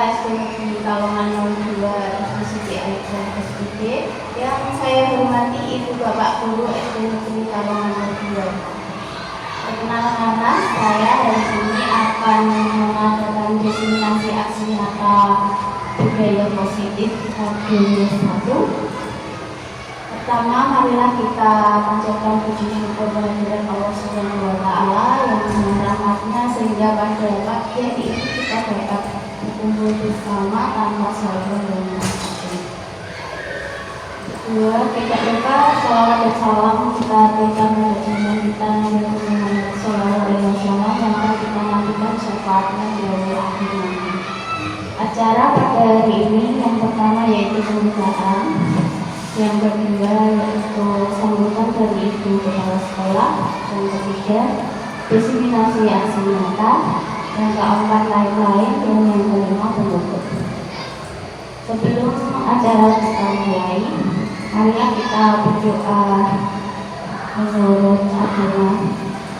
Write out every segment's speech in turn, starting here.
SD Negeri Tawangan 02 Institusi Aisyah SPG. Yang saya hormati Ibu Bapak Guru SD Negeri Tawangan 02. Perkenalkan, saya dari sini akan mengadakan diseminasi aksi nyata budaya positif modul 1. Pertama, marilah kita panjatkan puji syukur kehadirat Allah Subhanahu wa Ta'ala yang dengan rahmatnya sehingga pada pagi ini kita dapat berkumpul bersama tanpa sabar dan maksud. Kedua, tidak lupa sholawat dan salam kita berikan pada junjungan kita Nabi Muhammad Sallallahu Alaihi Wasallam yang akan kita nantikan syafaatnya di awal akhir nanti. Acara pada hari ini yang pertama yaitu pembukaan. Yang kedua yaitu sambutan dari Ibu Kepala Sekolah. Yang ketiga diseminasi aksi nyata. Yang keempat lain-lain. Dan yang kelima penutup. Sebelum acara kita mulai, marilah kita berdoa menurut agama.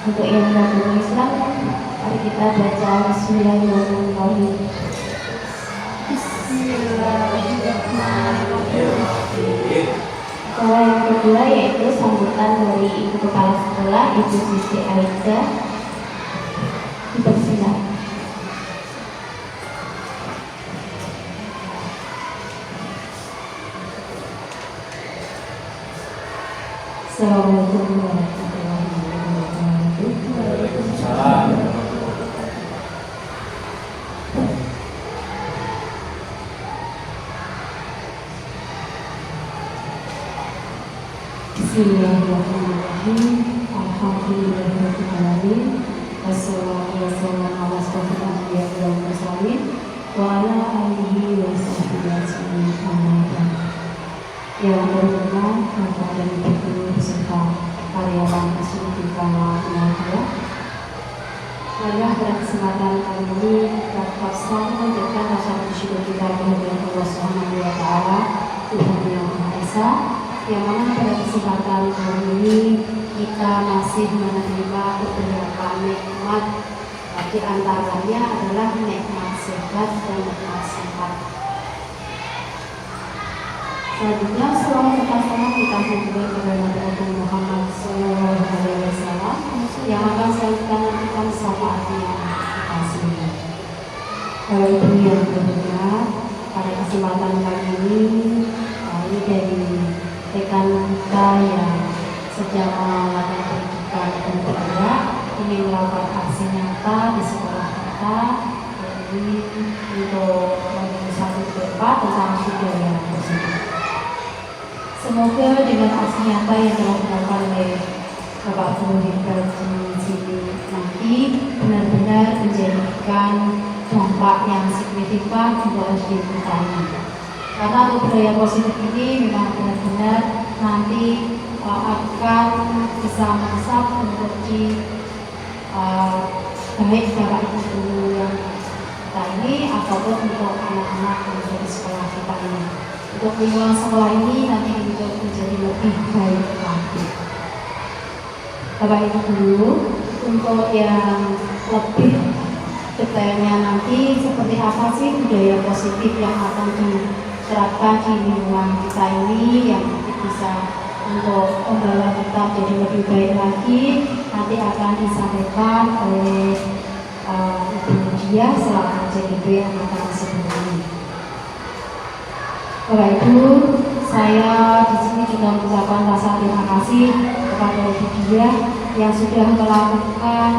Untuk yang beragama Islam, mari kita baca Bismillahirrahmanirrahim. Acara yang kedua yaitu sambutan dari Ibu Kepala Sekolah, Ibu Siti Aisyah. Dipersilakan. Assalamualaikum warahmatullahi wabarakatuh. Waalaikumsalam. Bismillahirrahmanirrahim. Alhamdulillahirrahmanirrahim. Wassalatu wassalamu ala asyrofil anbiya'i wal mursalin wa ala alihi wa sahbihi ajma'in. Yang berhormat Bapak dan Ibu Guru beserta karyawan Institusi Tawangan 02. Marilah pada kesempatan kali ini kita selalu menjadikan rasa bersyukur kita kehadirat Allah Subhanahu wa Ta'ala, Tuhan Yang Maha Esa, yang mana pada kesempatan kali ini kita masih menerima beberapa nikmat, di antaranya adalah nikmat sehat dan nikmat sehat. Selanjutnya, selawat serta salam kita haturkan kepada Nabi Muhammad Sallallahu Alaihi Wasallam yang akan selalu kita nantikan syafaatnya kita semua. Kalau itu yang berhormat, pada kesempatan kali ini dari rekan kita yang sedang melakukan pendidikan dan bergerak ingin melakukan aksi nyata di sekolah kita, jadi untuk menuju satu tempat tentang budaya positif. Semoga dengan aksi nyata yang telah dilakukan oleh Bapak Guru Hebat di sini nanti benar-benar menjadikan dampak yang signifikan untuk SD kita ini. Karena untuk budaya positif ini memang benar-benar nanti akan bisa masak untuk baik Bapak Ibu Guru yang kita ini ataupun untuk anak-anak yang ada di sekolah kita ini. Untuk lingkungan sekolah ini nanti untuk menjadi lebih baik lagi. Bapak Ibu Guru, untuk yang lebih detailnya nanti seperti apa sih budaya positif yang akan diterapkan di lingkungan kita ini yang bisa untuk membawa kita menjadi lebih baik lagi, nanti akan disampaikan oleh Ibu Dia selaku JDB angkatan 9. Bapak Ibu, saya di sini juga mengucapkan rasa terima kasih kepada Ibu Dia yang sudah melakukan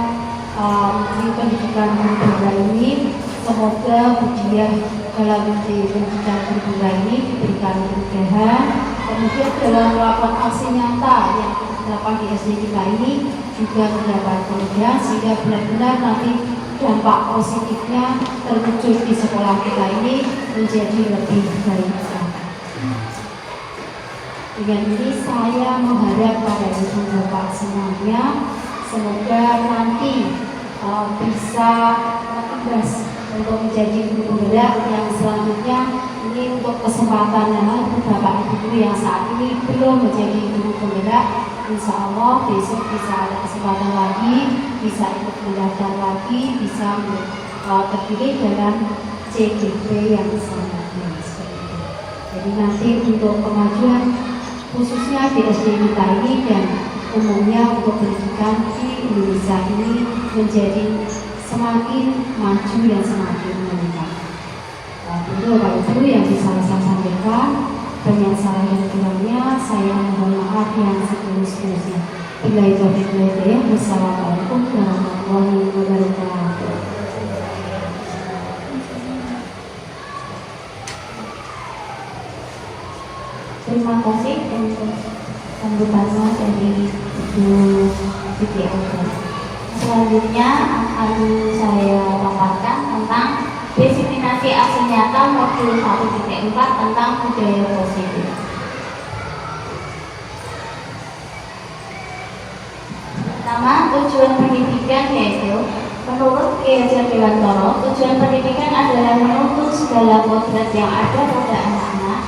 pendidikan berbeda ini. Semoga Bu Dia dalam pendidikan berbeda ini diberikan kemudahan. Kemudian dalam melakukan aksi nyata yang dilakukan di SD kita ini juga mendapat kemudahan sehingga benar-benar nanti dampak positifnya terwujud di sekolah kita ini menjadi lebih baik. Dengan ini saya mengharap pada ibu bapak semuanya semoga nanti bisa tugas untuk menjadi guru penggerak yang selanjutnya. Ini untuk kesempatannya bapak ibu yang saat ini belum menjadi guru penggerak, insya Allah besok bisa ada kesempatan lagi, bisa ikut mendaftar lagi, bisa terpilih dalam CGP yang selanjutnya seperti itu. Jadi nanti untuk kemajuan khususnya di SD kita ini dan umumnya untuk pendidikan di Indonesia ini menjadi semakin maju dan semakin meningkat. Itu Bapak Ibu yang bisa saya sampaikan. Dengan salah dan kurangnya saya mohon maaf yang setulus-tulusnya. Billahi taufiq wal hidayah. Wassalamualaikum warahmatullahi wabarakatuh. Terima kasih untuk sambutannya dari Ibu Siti Elsa. Selanjutnya akan saya paparkan tentang diseminasi aksi nyata modul 1.4 tentang budaya positif. Pertama, tujuan pendidikan yaitu menurut Ki Hajar Dewantara, tujuan pendidikan adalah menuntut segala kodrat yang ada pada anak-anak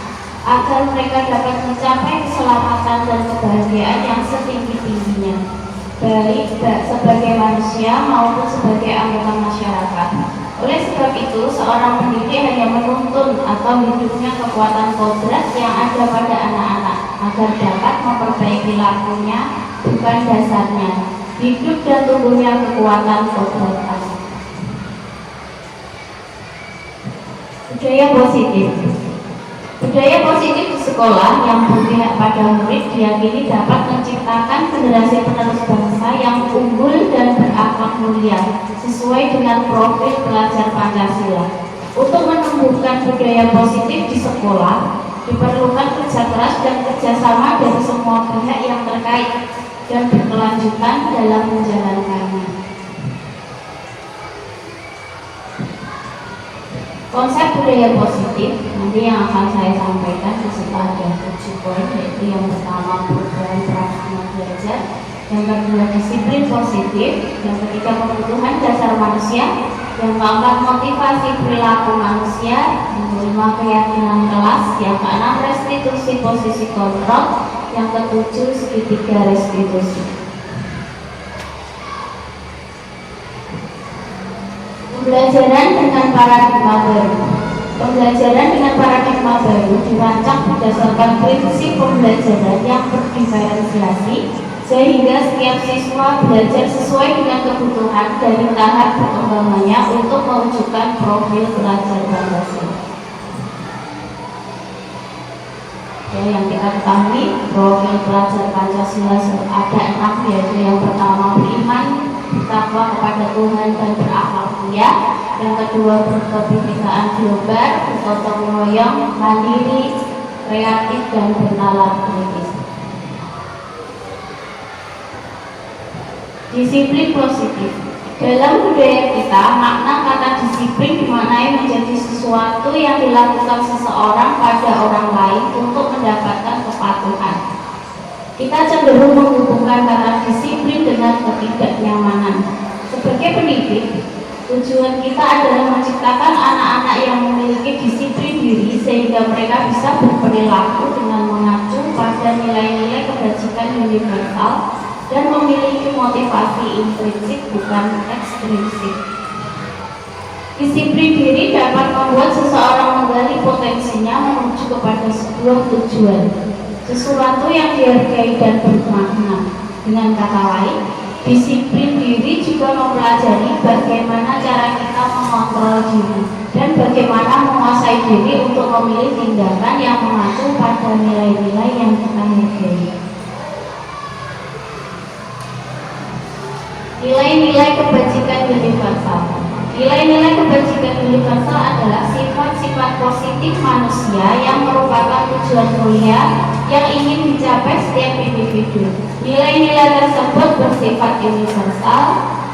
agar mereka dapat mencapai keselamatan dan kebahagiaan yang setinggi-tingginya, baik sebagai manusia maupun sebagai anggota masyarakat. Oleh sebab itu, seorang pendidik hanya menuntun atau hidupnya kekuatan kodrat yang ada pada anak-anak agar dapat memperbaiki lakunya, bukan dasarnya. Hidup dan tumbuhnya kekuatan kodrat. Budaya positif. Budaya positif di sekolah yang berpihak pada murid diyakini dapat menciptakan generasi penerus bangsa yang unggul dan berakhlak mulia sesuai dengan profil pelajar Pancasila. Untuk menumbuhkan budaya positif di sekolah diperlukan kerja keras dan kerjasama dari semua pihak yang terkait dan berkelanjutan dalam menjalankannya. Konsep budaya positif nanti yang akan saya sampaikan beserta ada 7 poin, yaitu yang pertama perubahan peran anak belajar, yang kedua disiplin positif, yang ketiga kebutuhan dasar manusia, yang keempat motivasi perilaku manusia, yang kelima keyakinan kelas, yang keenam restitusi posisi kontrol, yang ketujuh segitiga restitusi. Pembelajaran dengan paradigma baru. Pembelajaran dengan paradigma baru dirancang berdasarkan prinsip pembelajaran yang berdiferensiasi, sehingga setiap siswa belajar sesuai dengan kebutuhan dari tahap perkembangannya untuk mewujudkan profil pelajar Pancasila. Ya, yang kita ketahui profil pelajar Pancasila ada 6, yaitu yang pertama beriman, bertakwa kepada Tuhan dan berakhlak mulia, yang kedua berkebinekaan global, bergotong royong, mandiri, kreatif dan bernalar kritis. Disiplin positif. Dalam budaya kita, makna kata disiplin dimaknai menjadi sesuatu yang dilakukan seseorang pada orang lain untuk mendapatkan kepatuhan. Kita cenderung menghubungkan kata disiplin dengan ketidaknyamanan. Sebagai pendidik, tujuan kita adalah menciptakan anak-anak yang memiliki disiplin diri sehingga mereka bisa berperilaku dengan mengacu pada nilai-nilai kebajikan universal dan memiliki motivasi intrinsik bukan ekstrinsik. Disiplin diri dapat membuat seseorang menggali potensinya menuju kepada sebuah tujuan, sesuatu yang dihargai dan bermakna. Dengan kata lain, disiplin diri juga mempelajari bagaimana cara kita mengontrol diri dan bagaimana menguasai diri untuk memilih tindakan yang mengacu pada nilai-nilai yang kita hargai. Nilai-nilai kebajikan universal. Nilai-nilai kebajikan universal adalah sifat-sifat positif manusia yang merupakan tujuan mulia yang ingin dicapai setiap individu. Nilai-nilai tersebut bersifat universal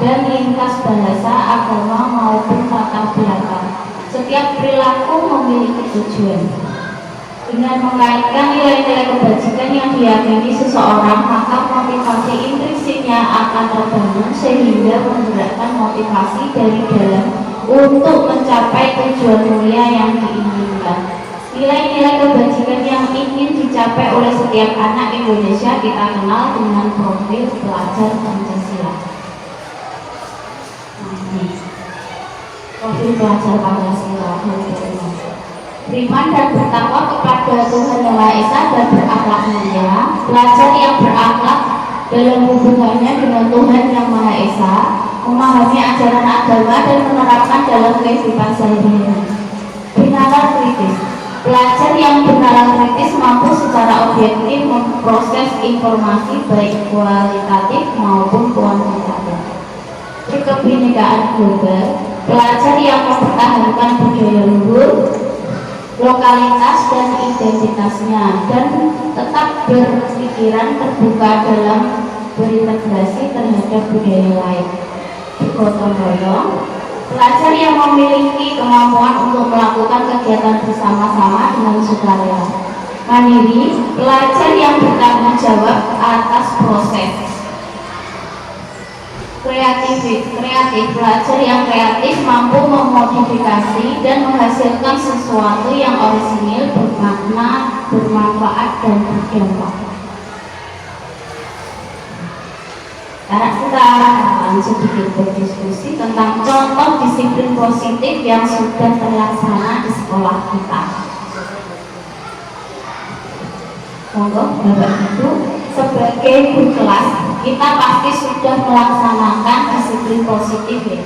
dan lintas bahasa, agama maupun latar belakang. Setiap perilaku memiliki tujuan. Dengan mengaitkan nilai-nilai kebajikan yang diyakini seseorang, maka motivasi intrinsiknya akan terbangun sehingga menggerakkan motivasi dari dalam untuk mencapai tujuan mulia yang diinginkan. Nilai-nilai kebajikan yang ingin dicapai oleh setiap anak Indonesia kita kenal dengan profil pelajar Pancasila. Profil menjadi pelajar Pancasila. Beriman dan bertakwa kepada Tuhan Yang Maha Esa dan berakhlak mulia. Pelajar yang berakhlak dalam hubungannya dengan Tuhan Yang Maha Esa, memahami ajaran agama dan menerapkan dalam kehidupan sehari-hari. Bernalar kritis. Pelajar yang bernalar kritis mampu secara objektif memproses informasi baik kualitatif maupun kuantitatif. Kebinekaan global. Pelajar yang mempertahankan budaya luhur, lokalitas dan identitasnya, dan tetap berpikiran terbuka dalam berintegrasi terhadap budaya lain. Gotong royong. Pelajar yang memiliki kemampuan untuk melakukan kegiatan bersama-sama dengan sukarela. Mandiri. Pelajar yang bertanggung jawab atas proses. Kreatif. Pelajar yang kreatif mampu memodifikasi dan menghasilkan sesuatu yang orisinil, bermakna, bermanfaat, dan berdampak. Sekarang kita akan sedikit berdiskusi tentang contoh disiplin positif yang sudah terlaksana di sekolah kita. Monggo Bapak Ibu, sebagai guru kelas kita pasti sudah melaksanakan disiplin positif ya.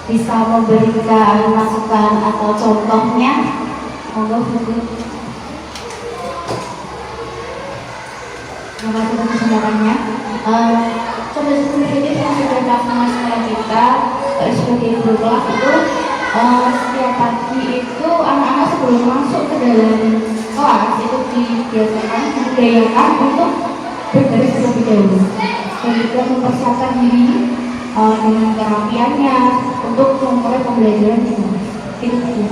Bisa memberikan masukan atau contohnya? Monggo Bu. Terima kasih atas kesempatannya. Contoh disiplin positif yang sudah dilaksanakan sekolah kita sebagai guru kelas itu setiap pagi itu anak-anak sebelum masuk ke dalam kelas itu dibudayakan untuk berbaris terlebih dahulu dan juga mempersiapkan diri dengan kerapiannya untuk memulai pembelajaran di sana. Itu saja.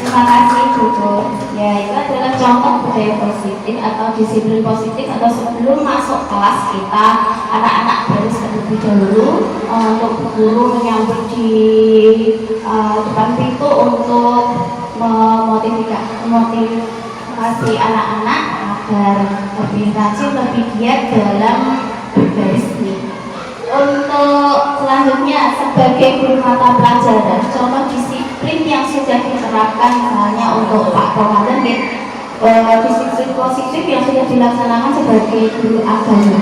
Terima kasih Bu. Ya, itu adalah contoh budaya positif atau disiplin positif atau sebelum masuk kelas kita anak-anak baris terlebih dahulu untuk guru menyambut di depan pintu untuk memotivasi anak-anak agar lebih rajin, lebih giat dalam berbaris ini. Untuk selanjutnya sebagai guru mata pelajaran, contoh disiplin yang sudah diterapkan misalnya untuk Pak Komandan, disiplin positif yang sudah dilaksanakan sebagai guru agama.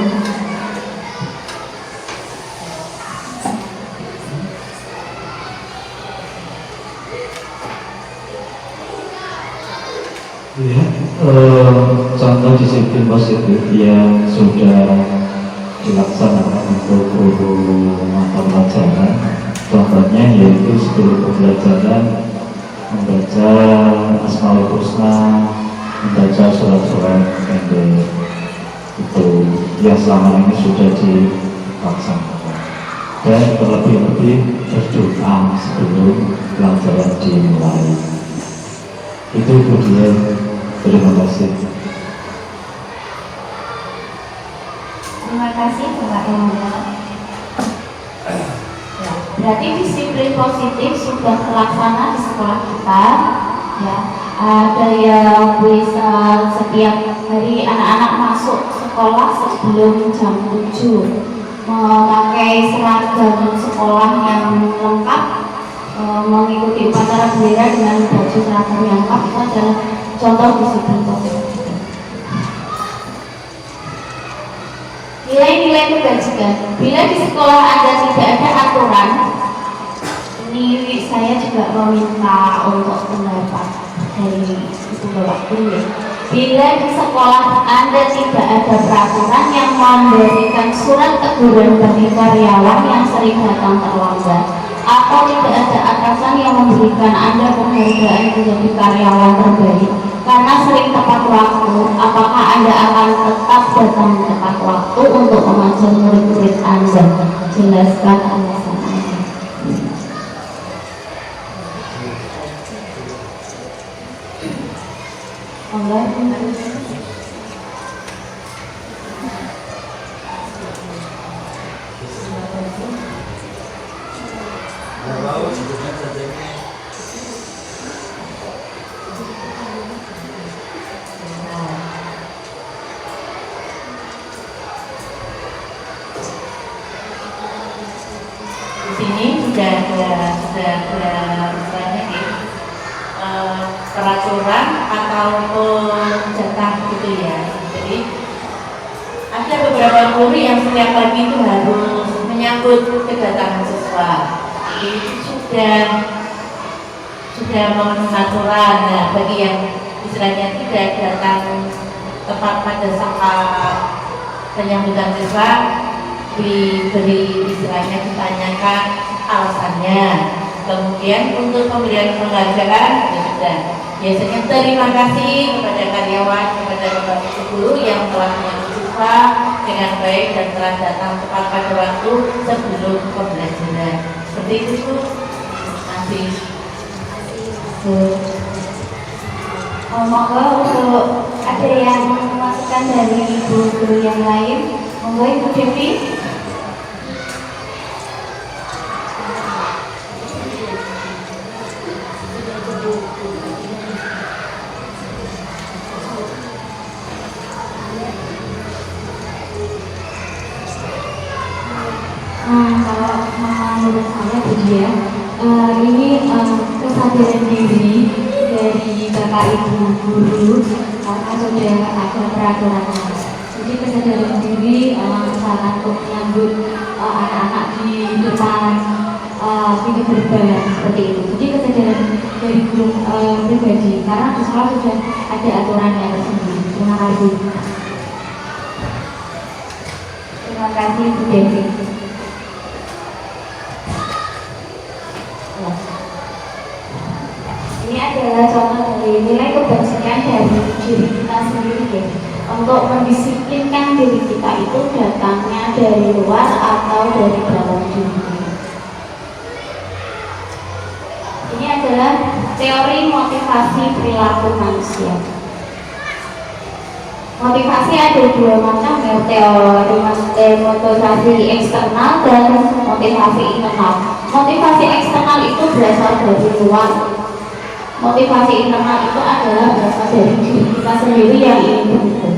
Ya, contoh disiplin positif yang sudah dilaksanakan untuk guru mata pelajaran, contohnya yaitu sebelum pembelajaran membaca Asmaul Husna, membaca surat-surat pendek, itu yang selama ini sudah dilaksanakan, dan terlebih-lebih berdoa sebelum pelajaran dimulai. Itu kemudian. Terima kasih. Terima kasih Bapak Emanuel. Ya, berarti disiplin positif sudah terlaksana di sekolah kita. Ya, ada yang bisa setiap hari anak-anak masuk sekolah sebelum jam 7, memakai seragam sekolah yang lengkap, mengikuti upacara bendera dengan baju seragam yang lengkap. Itu adalah contoh disiplin positif. Nilai-nilai kebajikan. Bila di sekolah Anda tidak ada aturan, ini saya juga meminta untuk pendapat dari Ibu Bapak Guru. Bila di sekolah Anda tidak ada peraturan yang memberikan surat teguran bagi karyawan yang sering datang terlambat, atau tidak ada atasan yang memberikan Anda penghargaan menjadi karyawan terbaik karena sering tepat waktu, apakah Anda akan tetap datang tepat waktu untuk mengajar murid-murid Anda? Jelaskan alasan Anda. aturan ataupun jatah gitu ya. Jadi ada beberapa guru yang setiap pagi itu harus menyambut kedatangan siswa. Jadi sudah memenuhi aturan. Nah, bagi yang istilahnya tidak datang tepat pada saat penyambutan siswa, diberi istilahnya ditanyakan alasannya. Kemudian untuk pemberian penghargaan ya sudah, biasanya terima kasih kepada karyawan, kepada bapak guru yang telah menyambut siswa dengan baik dan telah datang tepat pada waktu sebelum pembelajaran. Seperti itu Bu. Terima kasih. Monggo untuk ada yang memasukkan dari guru yang lain, monggo Ibu Devi. Kalau menurut saya Bu ini kesadaran diri dari Bapak Ibu guru karena sudah ada peraturannya. Jadi kesadaran diri misalkan untuk menyambut anak-anak di depan pintu gerbang seperti itu. Jadi kesadaran dari guru pribadi karena di sekolah sudah ada aturannya tersendiri. Terima kasih. Terima kasih Bu Devi. Ini adalah contoh dari nilai kebajikan dari diri kita sendiri ya. Untuk mendisiplinkan diri kita itu datangnya dari luar atau dari dalam diri. Ini adalah teori motivasi perilaku manusia. Motivasi ada dua macam ya, teori motivasi eksternal dan motivasi internal. Motivasi eksternal itu berasal dari luar. Motivasi internal itu adalah berasal dari diri kita sendiri yang ingin berubah.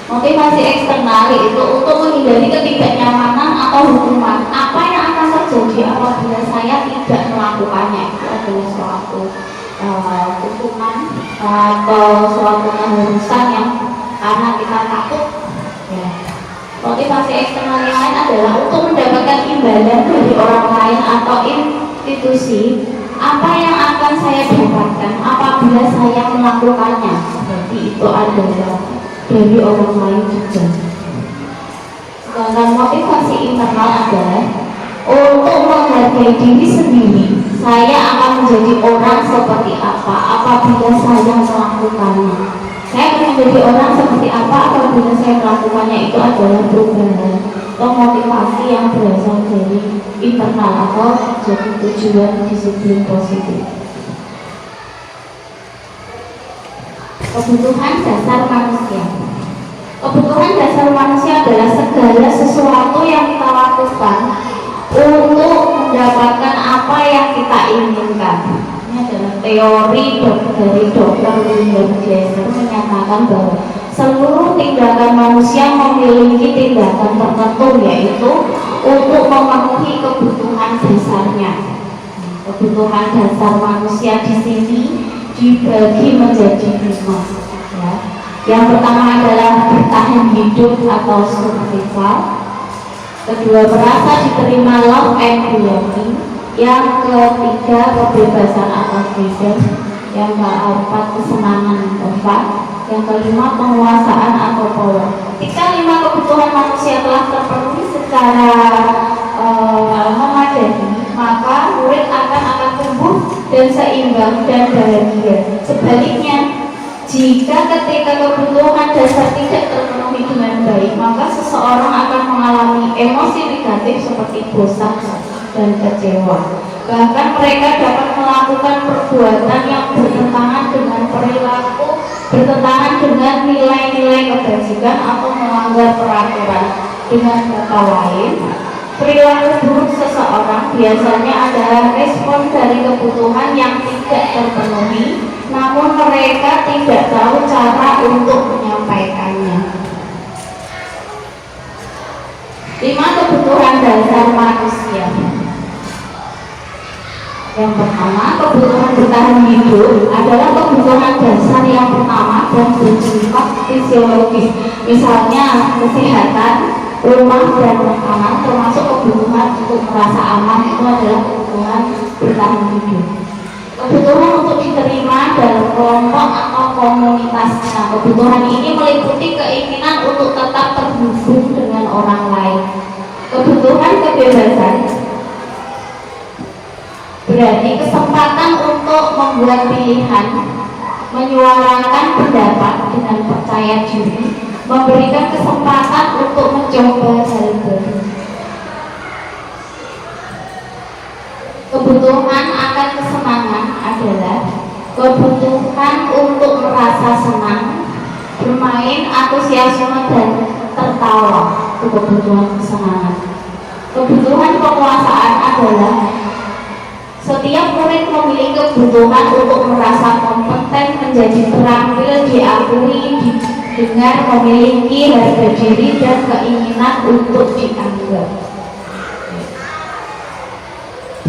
Motivasi eksternal itu untuk menghindari ketidaknyamanan atau hukuman. Apa yang akan terjadi apabila saya tidak melakukannya, itu adalah suatu hukuman atau suatu keharusan yang karena kita takut ya. Motivasi eksternal yang lain adalah untuk mendapatkan imbalan dari orang lain atau institusi. Apa yang akan saya dapatkan apabila saya melakukannya, seperti itu adalah dari orang lain juga. Sedangkan motivasi internal adalah untuk menghargai diri sendiri. Saya akan menjadi orang seperti apa apabila saya melakukannya. Saya akan menjadi orang seperti apa apabila saya melakukannya. Itu adalah perubahan atau motivasi yang berasal dari internal atau jadi tujuan disiplin positif. Kebutuhan dasar manusia. Kebutuhan dasar manusia adalah segala sesuatu yang kita lakukan untuk mendapatkan apa yang kita inginkan. Ini adalah teori dari Dr. William Glasser menyatakan bahwa seluruh tindakan manusia memiliki tindakan tertentu, yaitu untuk memenuhi kebutuhan dasarnya. Kebutuhan dasar manusia di sini dibagi menjadi 5. Ya. Yang pertama adalah bertahan hidup atau survival. Kedua, merasa diterima, love and belonging. Yang ketiga, kebebasan atau freedom. Yang keempat, kesenangan tempat. Yang kelima, penguasaan atau power. Ketika 5 kebutuhan manusia telah terpenuhi secara memadai, maka murid akan tumbuh dan seimbang dan bahagia. Sebaliknya, jika ketika kebutuhan dasar tidak terpenuhi dengan baik, maka seseorang akan mengalami emosi negatif seperti bosan dan kecewa. Bahkan mereka dapat melakukan perbuatan yang bertentangan dengan perilaku, bertentangan dengan nilai-nilai kebajikan atau melanggar peraturan. Dengan kata lain, perilaku buruk seseorang biasanya adalah respon dari kebutuhan yang tidak terpenuhi, namun mereka tidak tahu cara untuk menyampaikannya. 5 kebutuhan dasar manusia. Yang pertama, kebutuhan bertahan hidup adalah kebutuhan dasar yang pertama dan bersifat fisiologis. Misalnya kesehatan, rumah dan makanan, termasuk kebutuhan untuk merasa aman, itu adalah kebutuhan bertahan hidup. Kebutuhan untuk diterima dalam kelompok atau komunitasnya. Kebutuhan ini meliputi keinginan untuk tetap terhubung dengan orang lain. Kebutuhan kebebasan berarti kesempatan untuk membuat pilihan, menyuarakan pendapat dengan percaya diri, memberikan kesempatan untuk mencoba hal baru. Kebutuhan akan kesenangan adalah kebutuhan untuk merasa senang, bermain, antusiasme dan tertawa. Itu kebutuhan kesenangan. Kebutuhan penguasaan adalah setiap murid memiliki kebutuhan untuk merasa kompeten, menjadi terampil, diakui, didengar, memiliki harga diri dan keinginan untuk dianggap.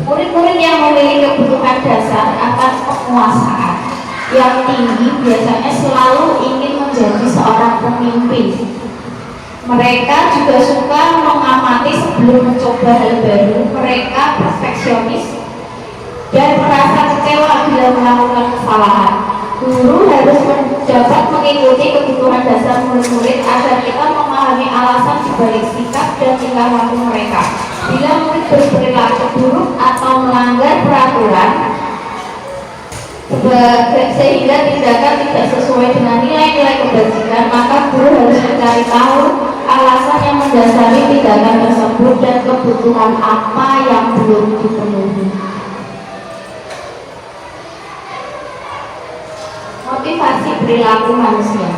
Murid-murid yang memiliki kebutuhan dasar akan penguasaan yang tinggi biasanya selalu ingin menjadi seorang pemimpin. Mereka juga suka mengamati sebelum mencoba hal baru. Mereka perfeksionis dan merasa kecewa bila melakukan kesalahan. Guru harus dapat mengikuti kebutuhan dasar murid-murid agar kita memahami alasan dibalik sikap dan tingkah laku mereka. Bila murid berperilaku buruk atau melanggar peraturan sehingga tindakan tidak sesuai dengan nilai-nilai kebajikan, maka guru harus mencari tahu alasan yang mendasari tindakan tersebut dan kebutuhan apa yang belum dipenuhi. Motivasi perilaku manusia.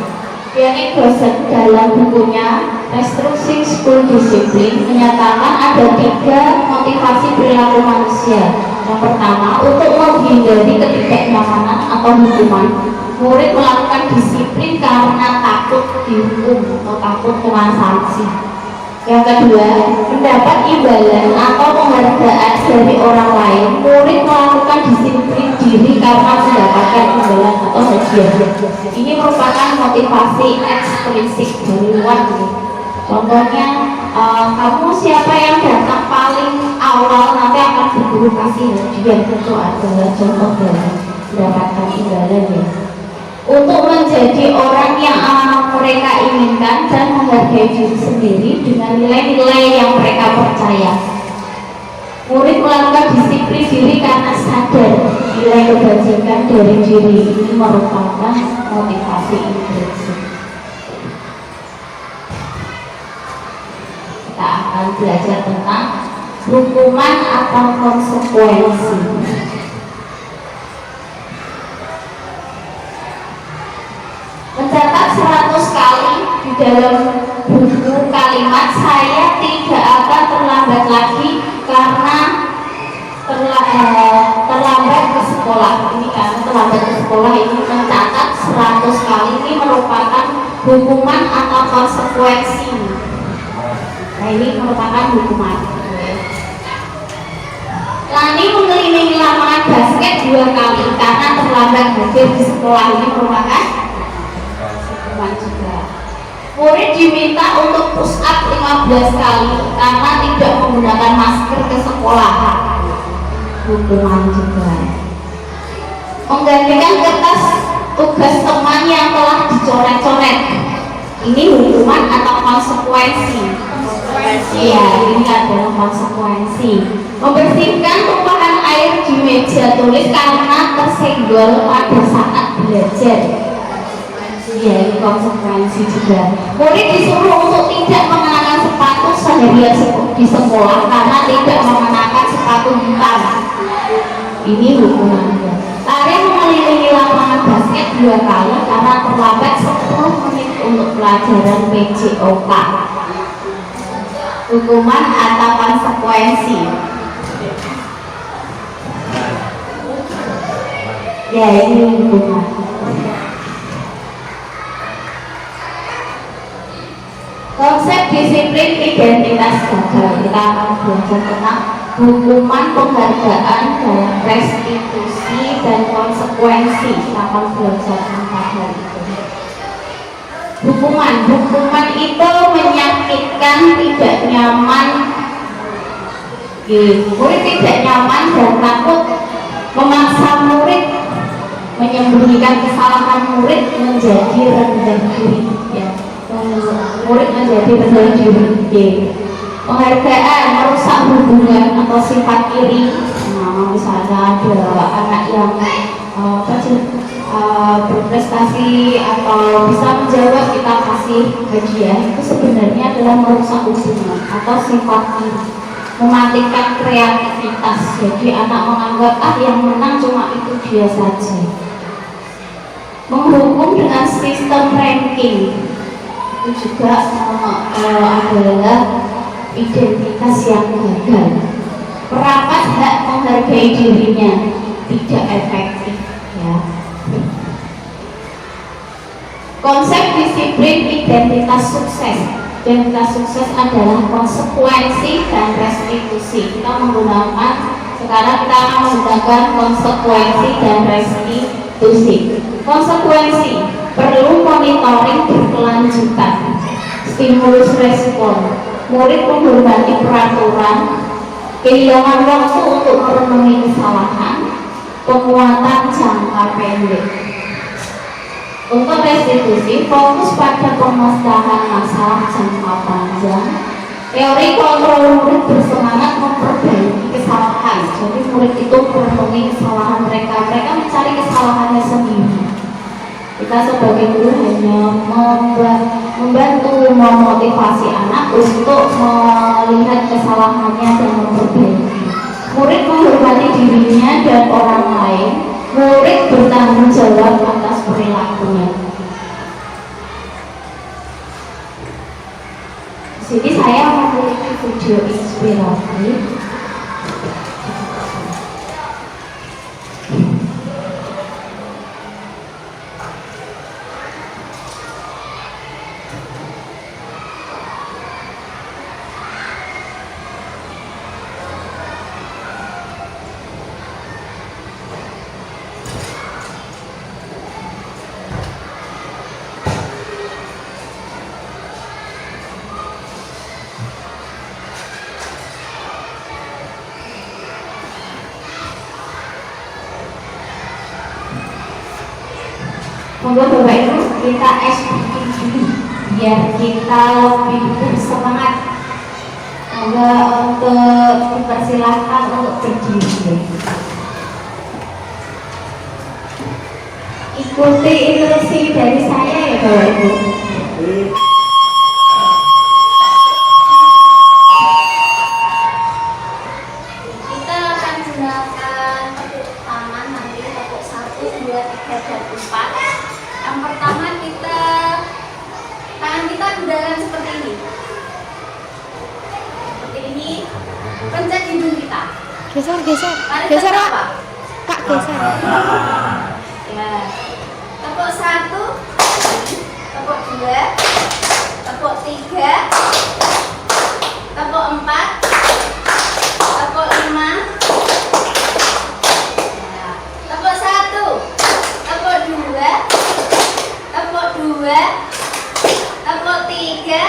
Yannick Dosen dalam bukunya Restructuring School Discipline menyatakan ada 3 motivasi perilaku manusia. Yang pertama, untuk menghindari ketidaknyamanan atau hukuman. Murid melakukan disiplin karena takut dihukum atau takut kena sanksi. Yang kedua, mendapat imbalan atau penghargaan dari orang lain. Murid melakukan disiplin diri karena mendapatkan imbalan atau hadiah. Ini merupakan motivasi ekstrinsik dari luar. Contohnya, kamu siapa yang datang paling awal nanti akan diberi kasih hadiah. Itu adalah contoh dari mendapatkan imbalan ya. Untuk menjadi orang yang mereka inginkan dan menghargai diri sendiri dengan nilai-nilai yang mereka percaya. Murid melakukan disiplin diri karena sadar nilai kebajikan dari diri. Ini merupakan motivasi intrinsik. Kita akan belajar tentang hukuman atau konsekuensi. Mencatat 100 kali di dalam buku kalimat saya tidak akan terlambat lagi karena terlambat ke sekolah. Ini karena terlambat ke sekolah ini mencatat 100 kali ini merupakan hukuman atau konsekuensi. Nah, ini merupakan hukuman. Lani mengelilingi lapangan basket 2 kali karena terlambat hadir di sekolah. Ini merupakan juga. Murid diminta untuk push up 15 kali karena tidak menggunakan masker ke sekolah. Hukuman juga. Menggantikan kertas tugas teman yang telah dicoret-coret. Ini hukuman atau konsekuensi? Iya, ini adalah konsekuensi. Membersihkan tumpahan air di meja tulis karena tersenggol pada saat belajar. Ya, ini konsekuensi juga. Murid disuruh untuk tidak mengenakan sepatu seharian di sekolah karena tidak mengenakan sepatu hitam. Ini hukumannya. Lari mengelilingi lapangan basket 2 kali karena terlambat 10 menit untuk pelajaran PJOK. Hukuman atau konsekuensi? Ya, ini hukuman. Konsep disiplin identitas gagal. Kita akan belajar tentang hukuman, penghargaan, dalam restitusi dan konsekuensi 8 bulan 4 hari itu. Hukuman itu menyakitkan, tidak nyaman, murid tidak nyaman dan takut, memaksa murid, menyembunyikan kesalahan murid, menjadi rendah diri, ya. Murid menjadi rendah diri. Penghargaan merusak hubungan atau sifat iri. Nah, misalnya ada anak yang berprestasi atau bisa menjawab, kita kasih hadiah, itu sebenarnya adalah merusak hubungan atau sifat iri, mematikan kreativitas. Jadi anak menganggap yang menang cuma itu dia saja. Menghukum dengan sistem ranking itu juga adalah identitas yang gagal. Merapat hak menghargai dirinya tidak efektif, ya. Konsep disiplin identitas sukses. Identitas sukses adalah konsekuensi dan restitusi. Kita sekarang kita akan menggunakan konsekuensi dan restitusi. Konsekuensi perlu monitoring berkelanjutan, stimulus respon, murid menghormati peraturan, kehilangan waktu untuk merenungi kesalahan, penguatan jangka pendek. Untuk restitusi, fokus pada pemecahan masalah jangka panjang. Teori kontrol murid bersemangat memperbaiki kesalahan. Jadi murid itu merenungi kesalahan mereka mencari kesalahannya sendiri. Kita sebagai guru hanya membantu memotivasi anak untuk melihat kesalahannya dan memperbaiki. Murid menghormati dirinya dan orang lain. Murid bertanggung jawab atas perilakunya. Di sini saya memiliki video inspirasi. Monggo Bapak Ibu, kita eksekusi biar kita lebih bersemangat. Monggo untuk dipersilahkan untuk berdiri. Ikuti instruksi dari saya ya Bapak Ibu. Kita akan gunakan tepuk tangan nanti, tepuk 1, 2, 3, dan 4. Yang pertama tangan kita gunakan seperti ini. Seperti ini. Pencet hidung kita. Geser. Mari Geser, Pak. Kak, geser. Ya. Tepuk 1, tepuk 2, tepuk 3, tepuk 4, tepuk 5. Ya. Tepuk 1, tepuk 2, tepuk 2, tepuk 3,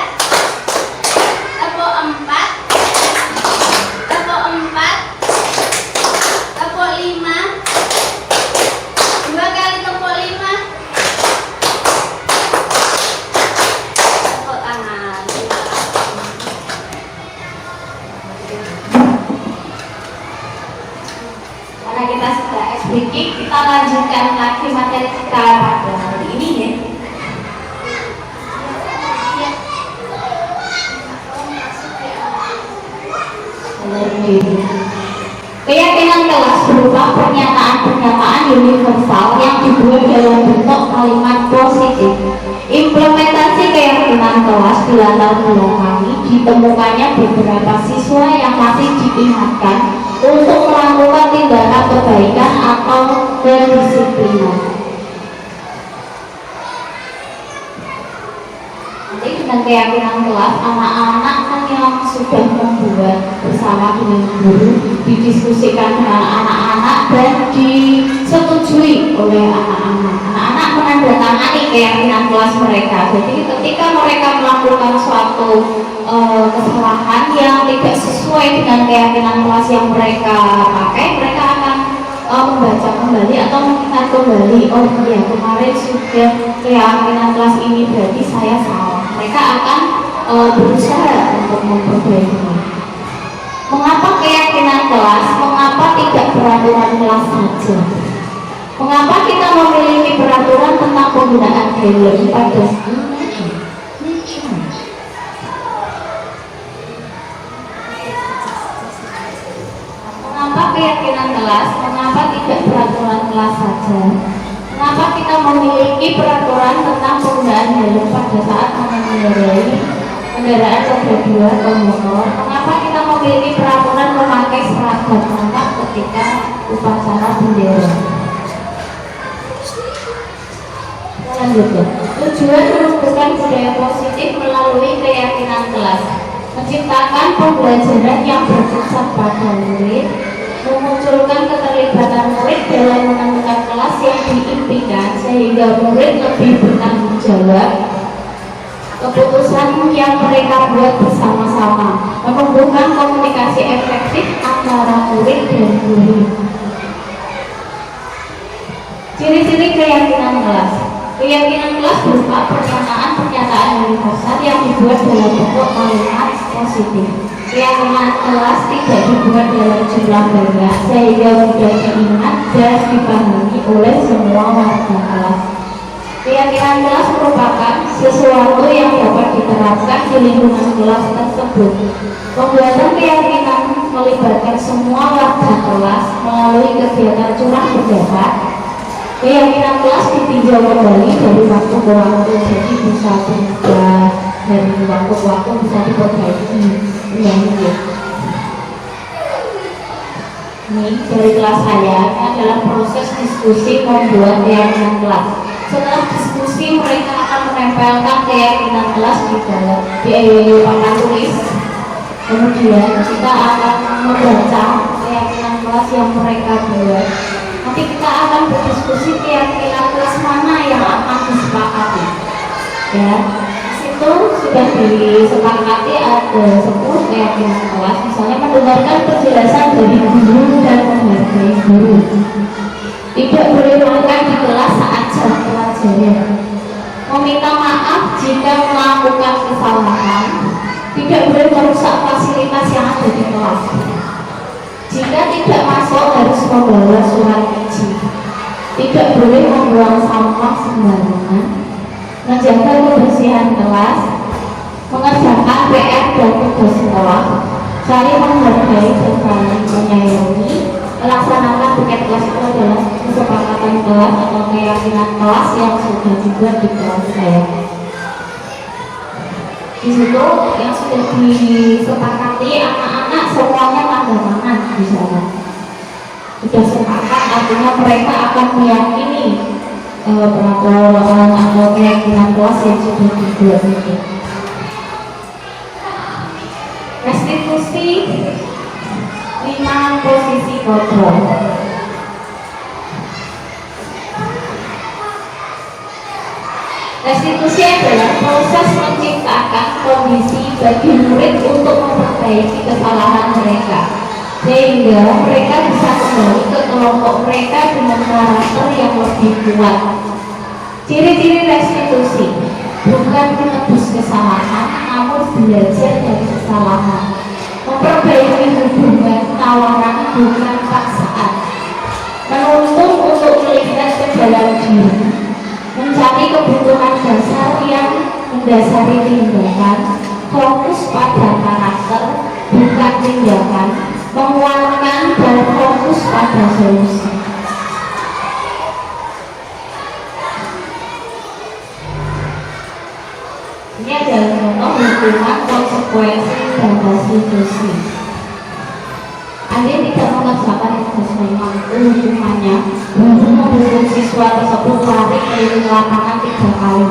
tepuk 4, tepuk 4, tepuk 5, 2 kali tepuk 5, tepuk tangan. Karena kita sudah eksplisit, kita lanjutkan lagi materi kita pada hari ini ya. Keyakinan kelas berupa pernyataan-pernyataan universal yang dibuat dalam bentuk kalimat positif. Implementasi keyakinan kelas di latar belakang ditemukannya beberapa siswa yang masih diingatkan untuk melakukan tindakan kebaikan atau kedisiplinan. Nanti dengan dengan keyakinan kelas, anak-anak kan yang sudah membuat bersama dengan guru, didiskusikan dengan anak-anak dan disetujui oleh anak-anak. Anak-anak menandatangani keyakinan kelas mereka. Jadi ketika mereka melakukan suatu kesalahan yang tidak sesuai dengan keyakinan kelas yang mereka pakai, mereka akan membaca kembali atau mengingat kembali, oh iya kemarin sudah keyakinan kelas ini berarti saya salah. Mereka akan berusaha untuk memperbaiki. Mengapa keyakinan kelas? Mengapa tidak peraturan kelas saja? Mengapa kita memiliki peraturan tentang penggunaan helm pada Mengapa keyakinan kelas? Mengapa tidak peraturan kelas saja? Mengapa kita memiliki peraturan tentang penggunaan helm pada saat mengendarai kendaraan roda 2 atau motor? Mengapa kita memiliki peraturan memakai seragam lengkap ketika upacara bendera? Lanjutkan. Tujuan menumbuhkan budaya positif melalui keyakinan kelas, menciptakan pembelajaran yang berpusat pada murid, memunculkan keterlibatan murid dalam menentukan kelas yang diimpikan sehingga murid lebih bertanggung jawab, keputusan yang mereka buat bersama-sama, menumbuhkan komunikasi efektif antara murid dan guru. Ciri-ciri keyakinan kelas. Keyakinan kelas berupa pernyataan universal yang dibuat dalam bentuk kalimat positif. Keyakinan kelas tidak dibuat dalam jumlah banyak sehingga mudah diingat dan dipahami oleh semua warga kelas. Keyakinan kelas merupakan sesuatu yang dapat diterapkan di lingkungan kelas tersebut. Pembuatan keyakinan melibatkan semua warga kelas melalui kegiatan curah pendapat. Keyakinan kelas ditinjau kembali dari waktu ke waktu, jadi bisa berubah dari waktu ke waktu, bisa diperbaiki. Ini dari kelas saya, ini adalah proses diskusi membuat keyakinan kelas. Setelah diskusi, mereka akan menempelkan keyakinan kelas di dalam papan tulis. Kemudian kita akan membaca keyakinan kelas yang mereka buat. Nanti kita akan berdiskusi keyakinan kelas mana yang akan disepakati. Ya, itu sudah disepakati ada 10 keyakinan kelas. Misalnya mendengarkan penjelasan dari guru dan menghargai guru. Tidak boleh makan di kelas saat jam pelajaran. Meminta maaf jika melakukan kesalahan. Tidak boleh merusak fasilitas yang ada di kelas. Jika tidak masuk harus membawa surat izin. Tidak boleh membuang sampah sembarangan. Menjaga kebersihan kelas, mengerjakan PR dan tugas sekolah, saling menghargai dan saling menyayangi, melaksanakan piket kelas itu adalah kesepakatan kelas atau keyakinan kelas yang sudah dibuat di kelas saya. Di situ yang sudah disepakati anak-anak semuanya tanda tangan di sana. Sudah sepakat, artinya mereka akan meyakini peraturan atau keyakinan kelas yang sudah dibuat ini. Restitusi 5 posisi kontrol. Restitusi adalah proses menciptakan kondisi bagi murid untuk memperbaiki kesalahan mereka, sehingga mereka bisa kembali ke kelompok mereka dengan karakter yang lebih kuat. Ciri-ciri restitusi bukan menebus kesalahan, namun belajar dari kesalahan. Memperbaiki hubungan tawaran bukan paksaan. Menuntun untuk melihat ke dalam diri. Mencari kebutuhan dasar yang mendasari tindakan, fokus pada karakter bukan tindakan, menguatkan dan fokus pada solusi. Ini adalah contoh hukuman konsekuensi dan restitusi. Anda tidak mengerjakan tugas memang hukumannya untuk menghukum siswa tersebut lari keliling lapangan 3 kali.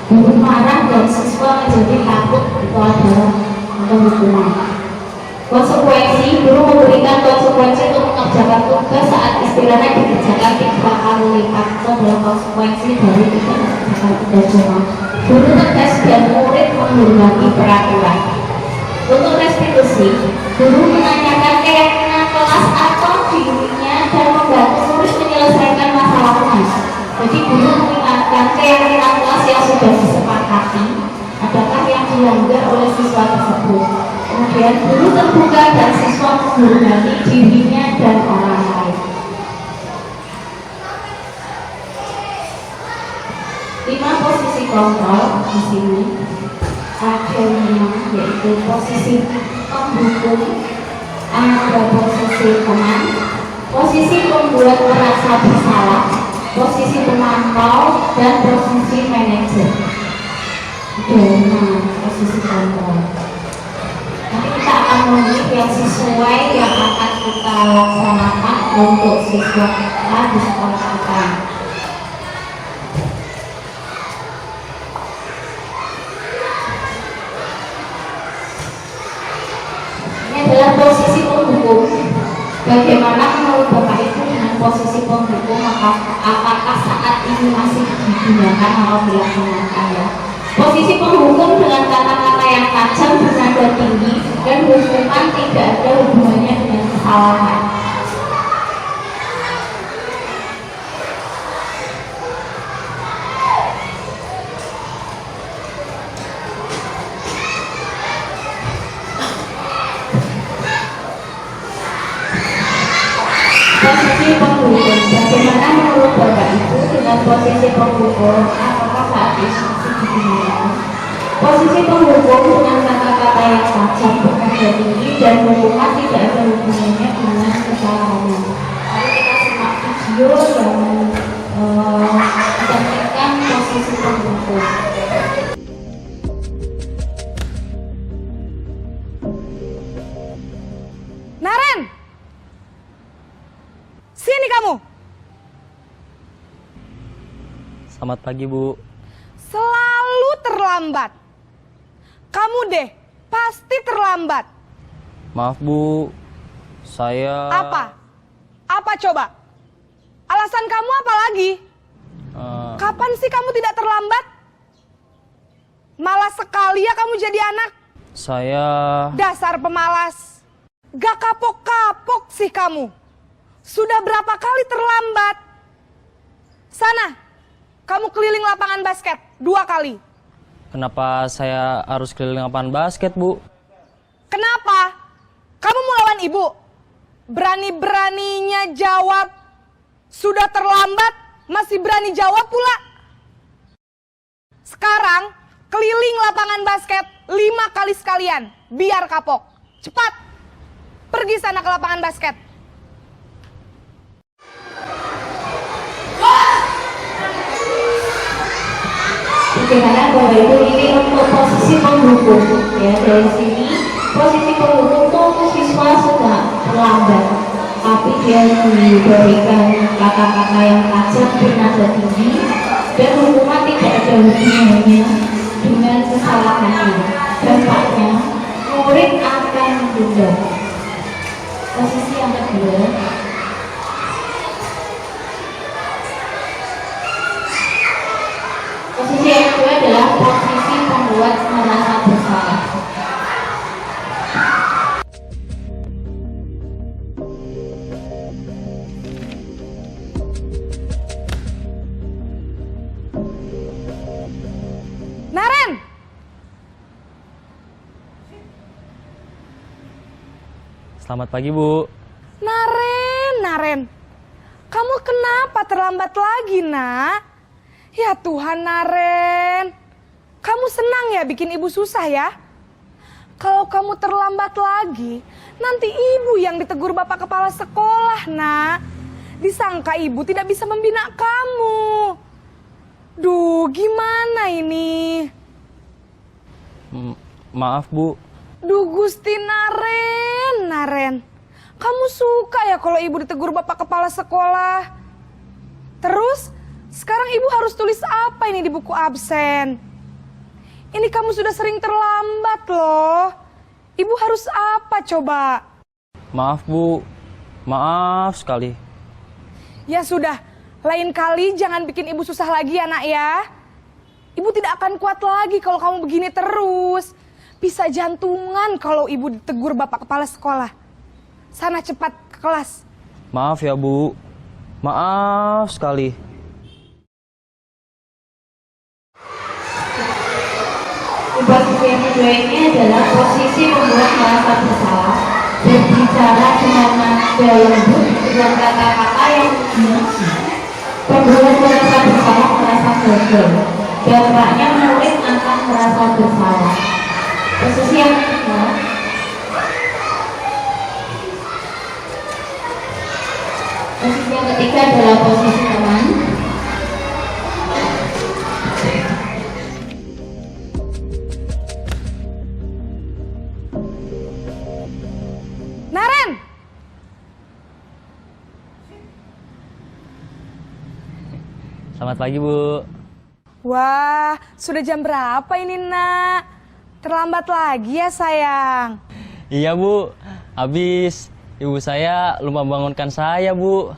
Guru marah dan siswa menjadi takut, itu adalah hukuman. Konsekuensi, guru memberikan konsekuensi untuk mengerjakan tugas saat istirahat dikerjakan 3 kali lipat. Itu adalah konsekuensi dari tidak mengerjakan tugas rumah. Guru tegas dan murid menghormati peraturan. Untuk restitusi, guru menanyakan keyakinan kelas atau dirinya dan membantu murid menyelesaikan masalahnya. Jadi guru mengingatkan keyakinan kelas yang sudah disepakati, adakah yang dilanggar oleh siswa tersebut. Kemudian guru terbuka dan siswa menghormati dirinya dan orang lain. 5 posisi kontrol di sini ada 5, yaitu posisi penghukum, ada posisi teman, posisi pembuat merasa bersalah, posisi pemantau, dan posisi manajer. Dengan posisi kontrol. Nanti kita akan memilih yang sesuai yang akan kita laksanakan untuk siswa kita di sekolah kita. Ini adalah posisi penghukum. Bagaimana menurut Bapak Ibu dengan posisi penghukum? Apakah saat ini masih digunakan atau dilaksanakan ya? Posisi penghukum dengan kata-kata yang tajam, bernada tinggi, dan hukuman tidak ada hubungannya dengan kesalahan. Posisi penghukum, bagaimana menurut Bapak Ibu dengan posisi penghukum? Apakah saat ini masih digunakan? Posisi penghukum dengan kata-kata yang tajam, bernada tinggi, dan hukuman tidak ada hubungannya dengan kesalahannya. Lalu kita simak video yang mencerminkan posisi penghukum. Naren! Sini kamu! Selamat pagi, Bu. Selalu terlambat. Kamu deh, pasti terlambat. Maaf, Bu. Saya... Apa? Apa coba? Alasan kamu apa lagi? Kapan sih kamu tidak terlambat? Malas sekali ya kamu jadi anak. Saya... Dasar pemalas. Gak kapok-kapok sih kamu. Sudah berapa kali terlambat? Sana, kamu keliling lapangan basket 2 kali. Kenapa saya harus keliling lapangan basket, Bu? Kenapa? Kamu mau lawan ibu? Berani-beraninya jawab. Sudah terlambat, masih berani jawab pula. Sekarang, keliling lapangan basket 5 kali sekalian. Biar kapok. Cepat. Pergi sana ke lapangan basket. Bagaimana Bapak Ibu, ini untuk posisi penghukum ya. Dari sini posisi penghukum itu siswa sudah terlambat, tapi dia diberikan kata-kata yang tajam, bernada tinggi, dan hukuman tidak ada hubungannya dengan kesalahannya. Dampaknya murid akan menunda. Posisi yang kedua, posisi yang kedua adalah posisi pembuat merasa bersalah. Naren! Selamat pagi, Bu. Naren. Kamu kenapa terlambat lagi, nak? Ya Tuhan, Naren. Kamu senang ya bikin ibu susah ya? Kalau kamu terlambat lagi, nanti ibu yang ditegur bapak kepala sekolah, nak. Disangka ibu tidak bisa membina kamu. Duh, gimana ini? Maaf, Bu. Duh, Gusti Naren. Kamu suka ya kalau ibu ditegur bapak kepala sekolah? Terus, sekarang ibu harus tulis apa ini di buku absen? Ini kamu sudah sering terlambat loh. Ibu harus apa coba? Maaf Bu, maaf sekali. Ya sudah, lain kali jangan bikin ibu susah lagi ya nak ya. Ibu tidak akan kuat lagi kalau kamu begini terus. Bisa jantungan kalau ibu ditegur bapak kepala sekolah. Sana cepat ke kelas. Maaf ya Bu, maaf sekali. Tugas yang kedua ini adalah posisi membuat merasa bersalah, berbicara dengan nada lembut dengan kata-kata yang membuat merasa bersalah, merasa gagal. Dampaknya murid akan merasa bersalah. Posisi yang kedua, posisi yang ketiga adalah posisi teman. Naren! Selamat pagi Bu. Wah, sudah jam berapa ini nak? Terlambat lagi ya sayang. Iya Bu, habis ibu saya lupa bangunkan saya Bu.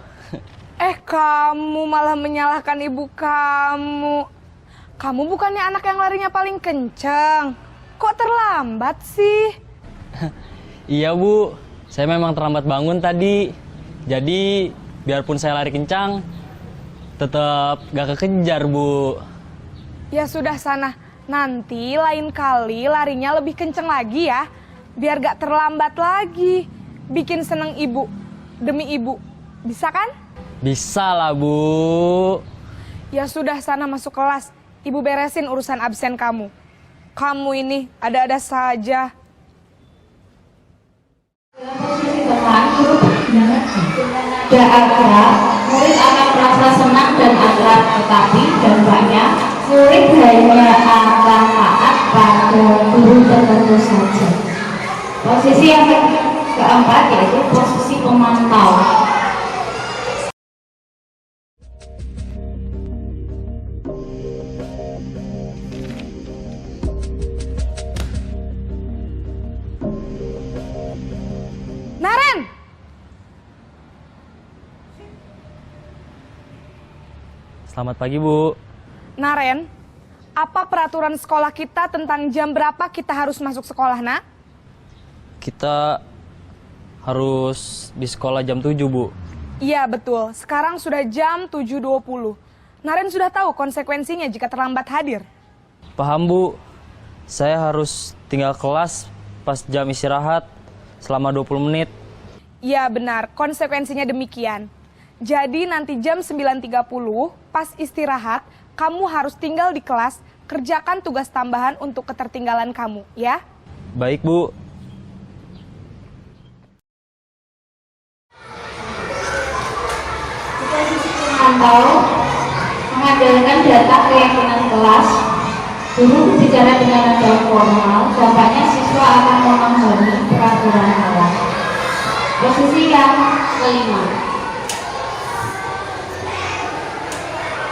Kamu malah menyalahkan ibu kamu. Kamu bukannya anak yang larinya paling kenceng. Kok terlambat sih? Iya Bu, saya memang terlambat bangun tadi. Jadi biarpun saya lari kencang, tetap gak kekejar Bu. Ya sudah sana, nanti lain kali larinya lebih kenceng lagi ya. Biar gak terlambat lagi. Bikin seneng ibu, demi ibu. Bisa kan? Bisa lah Bu. Ya sudah sana masuk kelas. Ibu beresin urusan absen kamu. Kamu ini ada-ada saja. Posisi teman, guru dengan nada akrab, murid akan merasa senang dan akrab, tetapi dampaknya murid hanya akan taat pada guru tertentu saja. Posisi yang keempat yaitu posisi pemantau. Naren! Selamat pagi Bu. Naren, apa peraturan sekolah kita tentang jam berapa kita harus masuk sekolah, nak? Kita harus di sekolah jam 7 Bu. Iya, betul. Sekarang sudah jam 7.20. Naren sudah tahu konsekuensinya jika terlambat hadir. Paham Bu, saya harus tinggal kelas pas jam istirahat selama 20 menit. Iya, benar. Konsekuensinya demikian. Jadi nanti jam 9.30 pas istirahat, kamu harus tinggal di kelas, kerjakan tugas tambahan untuk ketertinggalan kamu, ya? Baik Bu. Posisi pemantau mengandalkan data keyakinan kelas. Guru berbicara dengan nada formal, dampaknya siswa akan memahami peraturan kelas. Posisi yang kelima,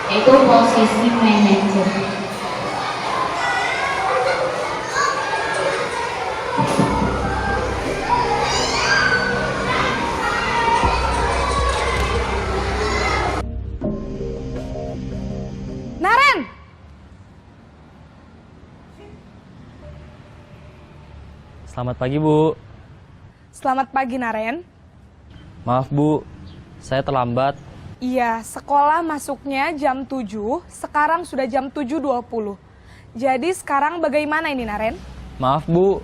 yaitu posisi manajer. Naren! Selamat pagi Bu. Selamat pagi, Naren. Maaf Bu, saya terlambat. Iya, sekolah masuknya jam 7, sekarang sudah jam 7.20. Jadi sekarang bagaimana ini, Naren? Maaf Bu,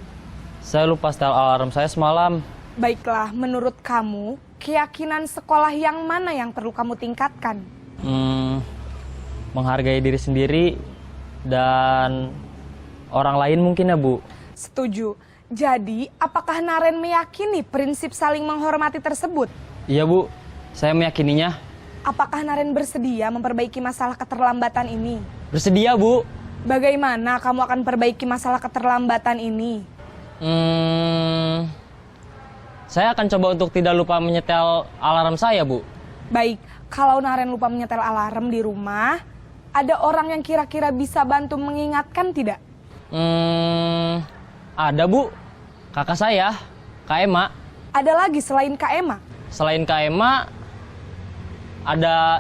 saya lupa setel alarm saya semalam. Baiklah, menurut kamu, keyakinan sekolah yang mana yang perlu kamu tingkatkan? Menghargai diri sendiri dan orang lain mungkin ya Bu. Setuju. Jadi, apakah Naren meyakini prinsip saling menghormati tersebut? Iya Bu, saya meyakininya. Apakah Naren bersedia memperbaiki masalah keterlambatan ini? Bersedia Bu. Bagaimana kamu akan perbaiki masalah keterlambatan ini? Saya akan coba untuk tidak lupa menyetel alarm saya Bu. Baik, kalau Naren lupa menyetel alarm di rumah, ada orang yang kira-kira bisa bantu mengingatkan tidak? Ada Bu, kakak saya, Kak Ema. Ada lagi selain Kak Ema? Selain Kak Ema, ada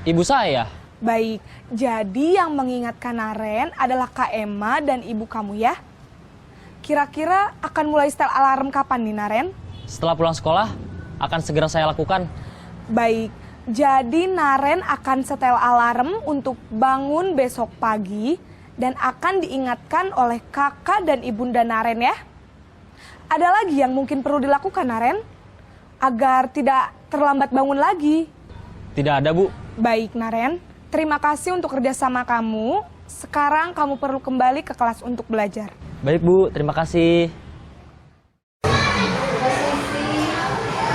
ibu saya. Baik, jadi yang mengingatkan Naren adalah Kak Ema dan ibu kamu ya? Kira-kira akan mulai setel alarm kapan nih Naren? Setelah pulang sekolah, akan segera saya lakukan. Baik, jadi Naren akan setel alarm untuk bangun besok pagi dan akan diingatkan oleh kakak dan ibunda Naren ya. Ada lagi yang mungkin perlu dilakukan Naren? Agar tidak terlambat bangun lagi. Tidak ada Bu. Baik Naren, terima kasih untuk kerjasama kamu. Sekarang kamu perlu kembali ke kelas untuk belajar. Baik Bu, terima kasih.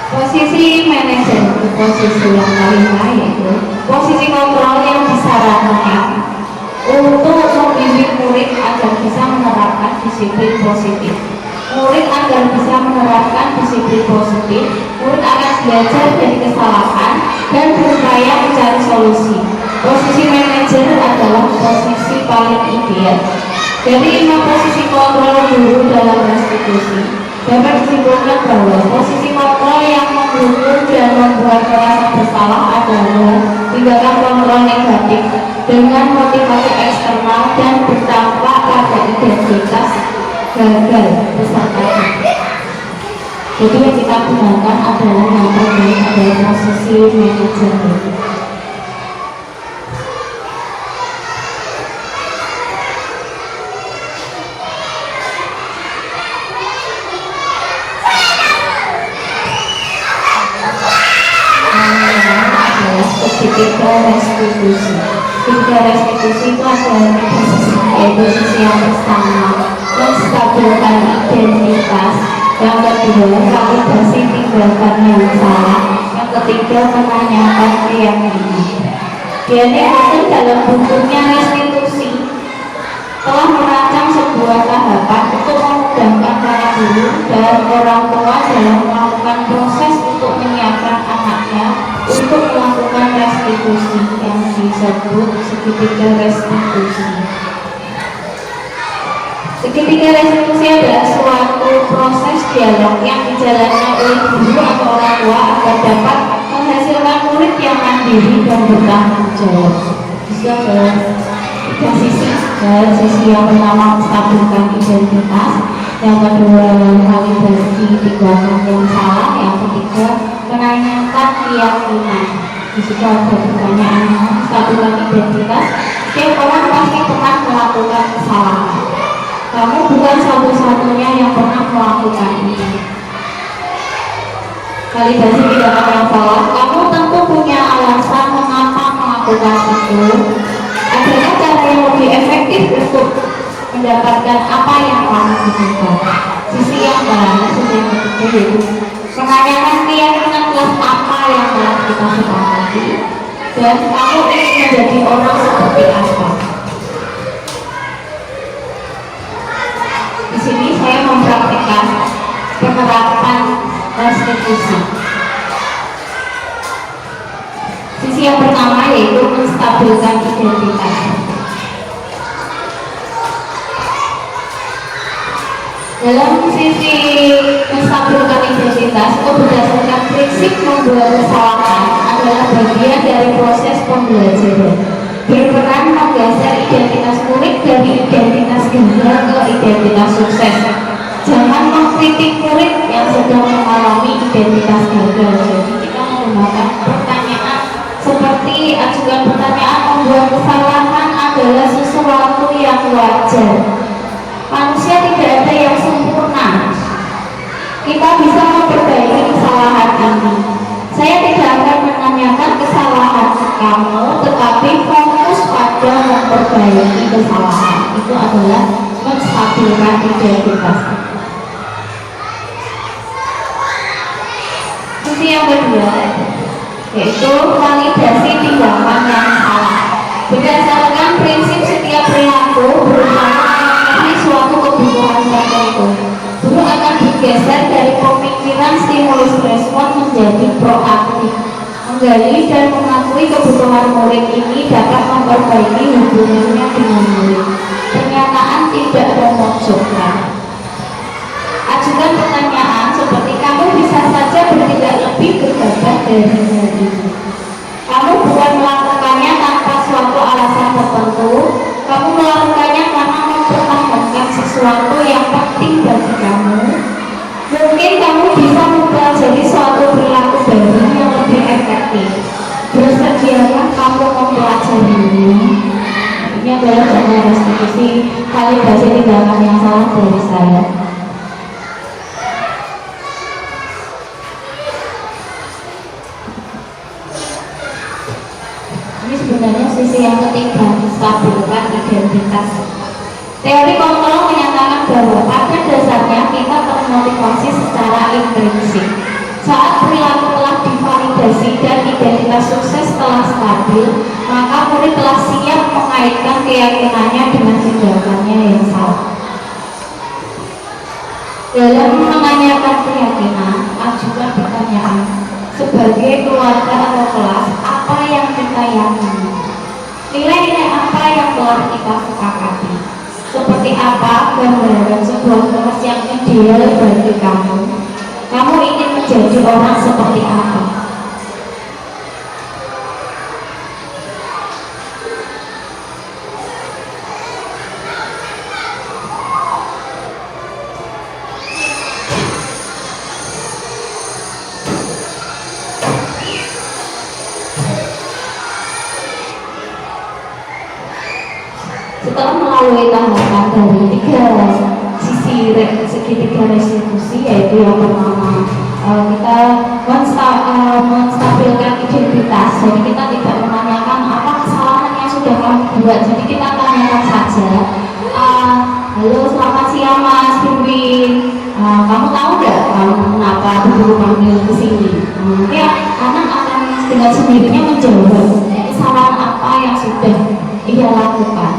Posisi manajer itu posisi yang kelima, yaitu posisi kontrol yang disarankan untuk membimbing murid agar bisa menerapkan disiplin positif. Murid agar bisa menerapkan disiplin positif, murid akan belajar dari kesalahan dan berupaya mencari solusi. Posisi manajer adalah posisi paling ideal. Dari 5 posisi kontrol guru dalam restitusi, dapat disimpulkan bahwa posisi kontrol yang menghukum dan membuat merasa bersalah adalah tindakan kontrol negatif dengan motivasi eksternal dan berdampak pada identitas gagal peserta didik. Jadi yang kita gunakan adalah yang terbaik adalah posisi manajer. Ketika restitusi itu adalah posisi yang pertama, menstabilkan identitas. Yang kedua, validasi tindakan yang salah. Yang ketiga, menanyakan keyakinan. Jadi hasil dalam bukunya restitusi telah merancang sebuah tahapan untuk memudahkan para guru dan orang tua dalam melakukan proses untuk menyiapkan anaknya untuk melakukan restitusi yang disebut segitiga restitusi. Segitiga restitusi adalah suatu proses dialog yang dijalankan oleh guru atau orang tua agar dapat menghasilkan murid yang mandiri dan bertanggung jawab. Bisa tiga sisi. Sisi yang pertama menstabilkan identitas, yang kedua validasi tindakan yang salah, yang ketiga menanyakan keyakinan. Jika ada pertanyaan menstabilkan identitas, setiap orang pasti pernah melakukan kesalahan. Kamu bukan satu-satunya yang pernah melakukan ini. Validasi tindakan yang salah, kamu tentu punya alasan mengapa melakukan itu. Adanya cara yang lebih efektif untuk mendapatkan apa yang kamu butuhkan. Sisi yang baru, sisi yang ketiga yaitu menanyakan keyakinan kelas apa yang telah kita sepakati dan kamu ingin menjadi orang seperti apa. Di sini saya mempraktikkan penerapan restitusi. Sisi yang pertama yaitu menstabilkan identitas. Dalam sisi menstabilkan identitas itu berdasarkan prinsip membuat kesalahan adalah bagian dari proses pembelajaran, berperan menggeser identitas murid dari identitas gagal ke identitas sukses. Jangan mengkritik murid yang sedang mengalami identitas gagal. Jadi kita menggunakan pertanyaan seperti ajukan pertanyaan membuat kesalahan adalah sesuatu yang wajar. Manusia tidak ada yang sempurna. Kita bisa memperbaiki kesalahan ini. Saya tidak akan menanyakan kesalahan kamu, tetapi fokus pada memperbaiki kesalahan. Itu adalah menstabilkan identitas. Sisi yang kedua yaitu validasi tindakan yang salah. Berdasarkan prinsip setiap perilaku berusaha memenuhi suatu kebutuhan tertentu, guru akan bergeser dari pemikiran stimulus respon menjadi proaktif, menggali dan mengakui kebutuhan murid ini dapat memperbaiki hubungannya dengan murid. Pernyataan tidak pojokkan. Ajukan pertanyaan seperti kamu bisa saja bertindak lebih gegabah dari hal ini. Kamu bukan melakukannya tanpa suatu alasan tertentu. Kamu melakukannya karena mempertahankan sesuatu yang penting bagi kamu. Mungkin kamu bisa mempelajari suatu perilaku baru yang lebih efektif. Bersediakah kamu mempelajarinya? Ini adalah contoh restitusi kalibrasi tindakan yang salah dari saya. Ini sebenarnya sisi yang ketiga, stabilkan identitas. Teori kontrol menyatakan bahwa pada dasarnya kita termotivasi secara intrinsik. Saat perilaku telah divalidasi dan identitas sukses telah stabil, maka murid telah siap mengaitkan keyakinannya dengan tindakannya yang salah. Dalam menanyakan keyakinan, ajukan pertanyaan sebagai keluarga atau kelas, apa yang kita yakini? Nilai-nilai apa yang telah kita sepakati? Seperti apa gambaran sebuah kelas yang ideal bagi kamu? Kamu ingin menjadi orang seperti apa? Setelah melalui tahapan dari segitiga restitusi, yaitu yang pertama kita menstabilkan identitas. Jadi kita tidak menanyakan apa kesalahan yang sudah kamu buat. Jadi kita tanyakan saja, halo selamat siang Mas Bimbing, kamu tahu nggak kamu kenapa dulu panggil ke sini? Ya, anak akan dengan sendirinya menjawab kesalahan apa yang sudah ia lakukan.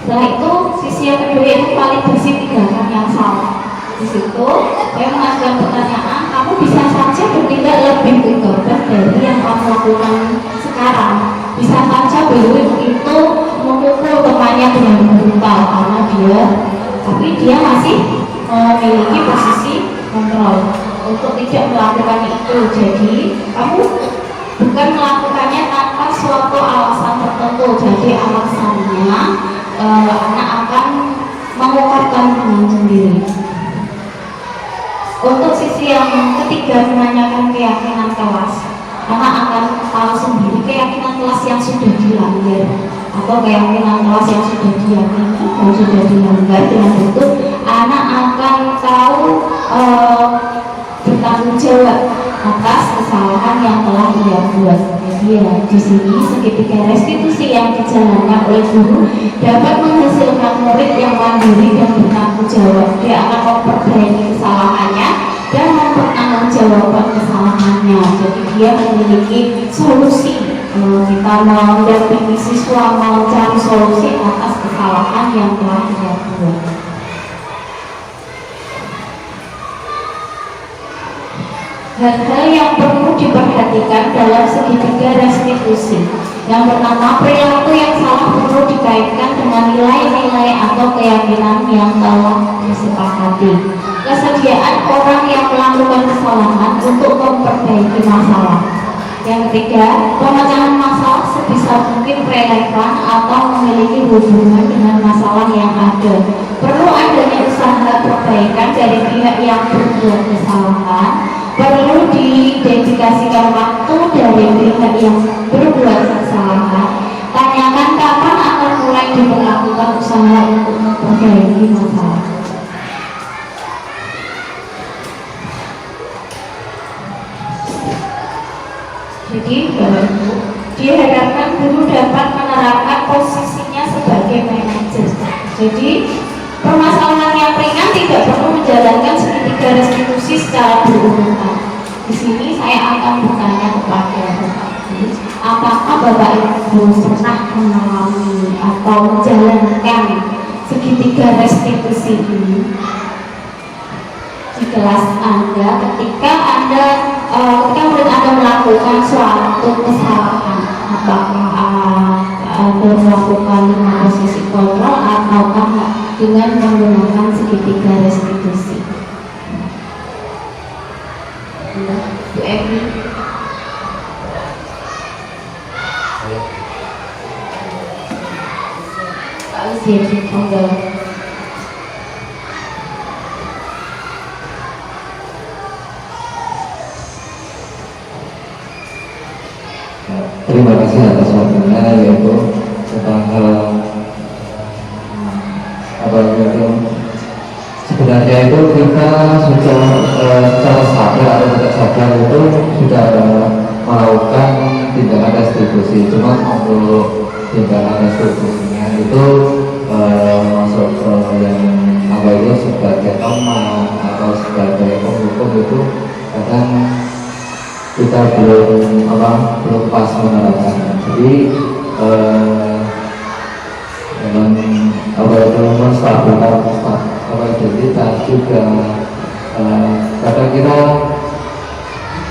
Setelah itu, sisi yang kedua itu validasi tindakan yang salah. Di situ, saya mengajukan pertanyaan, kamu bisa saja bertindak lebih gegabah dari yang kamu lakukan sekarang. Bisa saja belum itu memukul temannya dengan brutal karena dia masih memiliki posisi kontrol untuk tidak melakukan itu. Jadi, kamu bukan melakukannya tanpa suatu alasan tertentu. Jadi alasannya anak akan mengungkapkan dengan sendiri. Untuk sisi yang ketiga, menanyakan keyakinan kelas, anak akan tahu sendiri keyakinan kelas yang sudah dilanggar atau keyakinan kelas yang sudah diyakini dan sudah dilanggar. Dengan itu anak akan tahu bertanggung jawab atas kesalahan yang telah ia buat. Jadi ya, di sini segitiga restitusi yang dijalankan oleh guru dapat menghasilkan murid yang mandiri dan bertanggung jawab. Dia akan memperbaiki kesalahannya dan mempertanggungjawabkan kesalahannya. Jadi dia memiliki solusi. Kita mendampingi siswa mencari solusi atas kesalahan yang telah dia buat. Hal-hal yang perlu diperhatikan dalam segitiga restitusi. Yang pertama, perilaku yang salah perlu dikaitkan dengan nilai-nilai atau keyakinan yang telah disepakati. Kesediaan orang yang melakukan kesalahan untuk memperbaiki masalah. Yang ketiga, pemecahan masalah sebisa mungkin relevan atau memiliki hubungan dengan masalah yang ada. Perlu adanya usaha perbaikan dari pihak yang berbuat kesalahan. Perlu didedikasikan waktu dari pihak yang berbuat kesalahan. Tanyakan kapan akan mulai diberlakukan usaha untuk memperbaiki masalah. Jadi diharapkan guru dapat menerapkan posisinya sebagai manajer. Jadi permasalahan yang ringan tidak perlu menjalankan segitiga restitusi secara berurutan. Di sini saya akan bertanya kepada Bapak Ibu, apakah Bapak Ibu pernah mengalami atau menjalankan segitiga restitusi ini di kelas Anda ketika murid Anda melakukan suatu kesalahan, apakah Anda melakukan dengan posisi kontrol atau anak dengan menggunakan segitiga restitusi. Bu Emi. Pak Uziel, monggo. Terima kasih atas waktunya, yaitu tentang sebenarnya itu kita sudah secara sadar atau tidak sadar itu sudah melakukan tindakan restitusi. Cuma untuk tindakan restitusinya itu masuk yang apa itu sebagai teman atau sebagai penghukum itu kadang kita belum pas menerapkan. Jadi dalam menstabilkan identitas juga kadang kita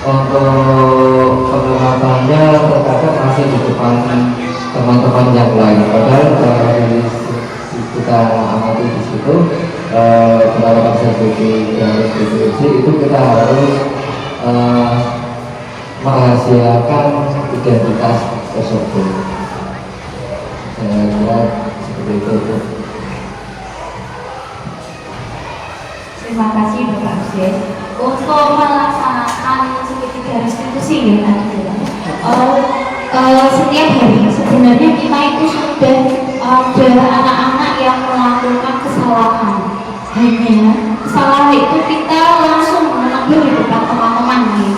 untuk penerapannya terkadang masih di depan teman-teman yang lain. Padahal kita amati di situ penerapan restitusi itu kita harus merahasiakan identitas tersebut. Saya kira seperti itu. Terima kasih Bapak Uziel. Untuk melaksanakan segitiga restitusi ya, setiap hari sebenarnya kita itu sudah ada anak-anak yang melakukan kesalahan. Hanya kesalahan itu kita langsung menegur di depan teman-teman nih,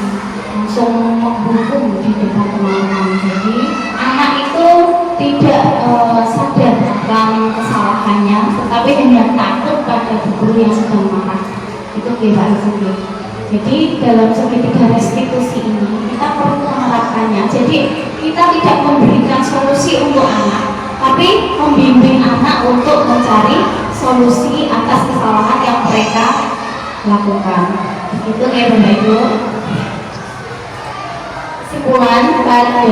langsung menghukum di depan teman-teman. Jadi anak itu tidak sadar akan kesalahannya, tetapi hanya takut pada guru yang sedang marah. Itu kira sendiri. Jadi dalam segitiga restitusi ini kita perlu menerapkannya. Jadi kita tidak memberikan solusi untuk anak, tapi membimbing anak untuk mencari solusi atas kesalahan yang mereka lakukan. Itu ya Bapak Ibu. Kesimpulan pada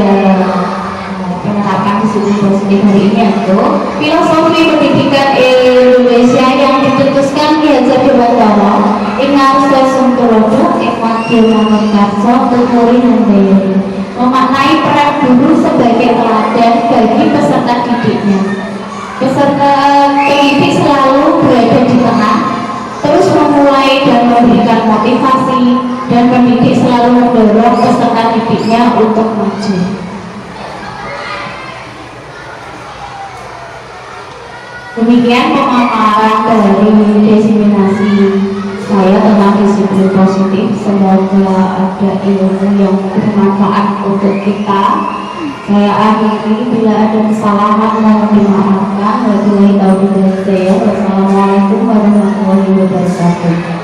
penerapan disiplin positif hari ini itu filosofi pendidikan Indonesia yang dicetuskan di Hajar Dewantara Inarsa Sungkurodo Ekwadil Namonkarso Tuturi Handayani memaknai peran guru sebagai teladan bagi peserta didiknya. Peserta pendidik selalu berada di tengah, terus memulai dan memberikan motivasi, dan pendidik selalu mendorong peserta didiknya untuk maju. Demikian pemaparan dari diseminasi saya tentang disiplin positif. Semoga ada ilmu yang bermanfaat untuk kita. Saya akhiri, bila ada kesalahan mohon dimaafkan. Wassalamualaikum warahmatullahi wabarakatuh.